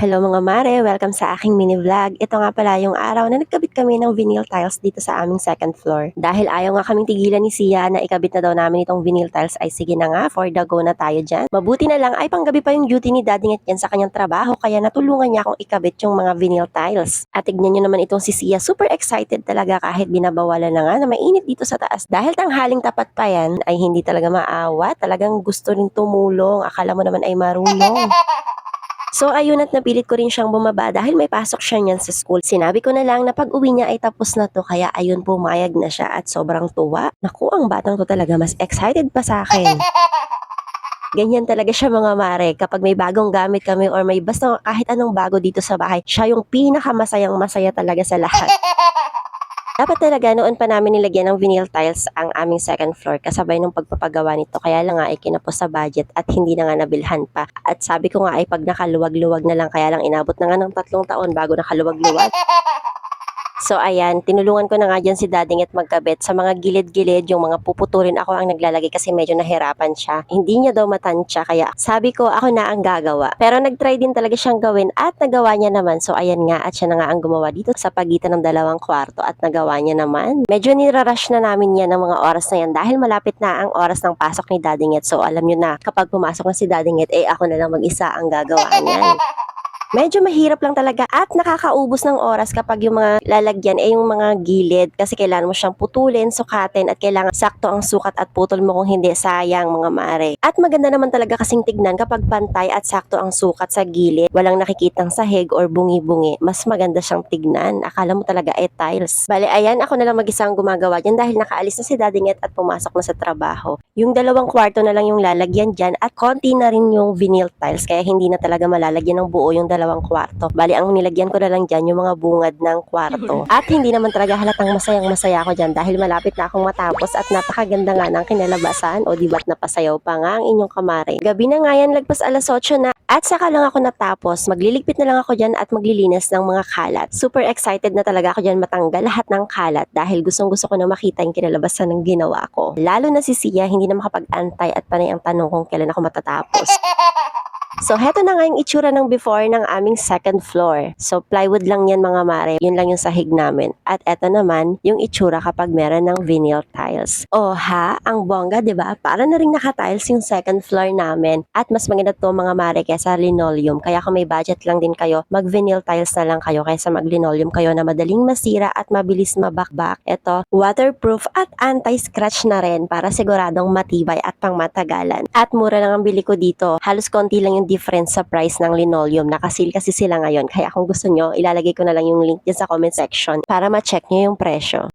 Hello mga mare! Welcome sa aking mini vlog. Ito nga pala yung araw na nagkabit kami ng vinyl tiles dito sa aming second floor. Dahil ayaw nga kaming tigilan ni Sia na ikabit na daw namin itong vinyl tiles ay sige na nga, for the go na tayo dyan. Mabuti na lang ay panggabi pa yung duty ni Daddy Nget yan sa kanyang trabaho kaya natulungan niya akong ikabit yung mga vinyl tiles. At tignan nyo naman itong si Sia, super excited talaga kahit binabawalan na nga na mainit dito sa taas. Dahil tanghaling tapat pa yan ay hindi talaga maawa, talagang gusto rin tumulong. Akala mo naman ay marunong. So ayun at napilit ko rin siyang bumaba dahil may pasok siya niyan sa school. Sinabi ko na lang na pag uwi niya ay tapos na to kaya ayun pumayag na siya at sobrang tuwa. Naku, ang batang to talaga mas excited pa sa akin. Ganyan talaga siya mga mare. Kapag may bagong gamit kami or may basta kahit anong bago dito sa bahay, siya yung pinakamasayang masaya talaga sa lahat. Dapat talaga noon pa namin nilagyan ng vinyl tiles ang aming second floor kasabay nung pagpapagawa nito. Kaya lang nga ay kinapos sa budget at hindi na nga nabilhan pa. At sabi ko nga ay pag nakaluwag-luwag na lang kaya lang inabot na nga ng 3 taon bago nakaluwag-luwag. So ayan, tinulungan ko na nga dyan si Daddy at magkabit. Sa mga gilid-gilid, yung mga puputulin ako ang naglalagay kasi medyo nahirapan siya. Hindi niya daw matansya kaya sabi ko ako na ang gagawa. Pero nagtry din talaga siyang gawin at nagawa niya naman. So ayan nga at siya na nga ang gumawa dito sa pagitan ng 2 kwarto at nagawa niya naman. Medyo nirarush na namin yan ng mga oras na yan dahil malapit na ang oras ng pasok ni Daddy. So alam niyo na kapag pumasok na si Daddy ako na lang mag-isa ang gagawa niyan. Medyo mahirap lang talaga at nakakaubos ng oras kapag yung mga lalagyan ay yung mga gilid kasi kailangan mo siyang putulin, sukatin at kailangan sakto ang sukat at putol mo kung hindi sayang mga mare. At maganda naman talaga kasing tignan kapag pantay at sakto ang sukat sa gilid, walang nakikitang sahig or bungi-bungi, mas maganda siyang tignan. Akala mo talaga ay tiles. Bale ayan, ako na lang mag-isang gumagawa dyan dahil nakaalis na si Daddy at pumasok na sa trabaho. Yung 2 kwarto na lang yung lalagyan dyan at konti na rin yung vinyl tiles kaya hindi na talaga malalagyan ng buo yung 2 kwarto. Bali, ang nilagyan ko na lang dyan yung mga bungad ng kwarto. At hindi naman talaga halatang masayang-masaya ako dyan dahil malapit na akong matapos at napakaganda nga ng kinalabasan o diba't napasayaw pa nga ang inyong kamare. Gabi na nga yan, lagpas alas 8 na at saka lang ako natapos. Magliligpit na lang ako dyan at maglilinis ng mga kalat. Super excited na talaga ako dyan matanggal lahat ng kalat dahil gustong-gusto ko na makita yung kinalabasan ng ginawa ko. Lalo na si Sia, hindi na makapag-antay at panay ang tanong kung kailan ako matatapos. So, heto na nga yung itsura ng before ng aming second floor. So, plywood lang yan mga mare. Yun lang yung sahig namin. At eto naman, yung itsura kapag meron ng vinyl tiles. Oh ha? Ang bongga, ba diba? Para na rin naka-tiles yung second floor namin. At mas maganda to mga mare kaysa linoleum. Kaya kung may budget lang din kayo, mag-vinyl tiles na lang kayo kaysa mag-linoleum kayo na madaling masira at mabilis mabakbak. Eto, waterproof at anti-scratch na rin para siguradong matibay at pangmatagalan. At mura lang ang bili ko dito. Halos konti lang yung difference sa price ng linoleum. Nakasil kasi sila ngayon. Kaya kung gusto nyo, ilalagay ko na lang yung link dyan sa comment section para ma-check nyo yung presyo.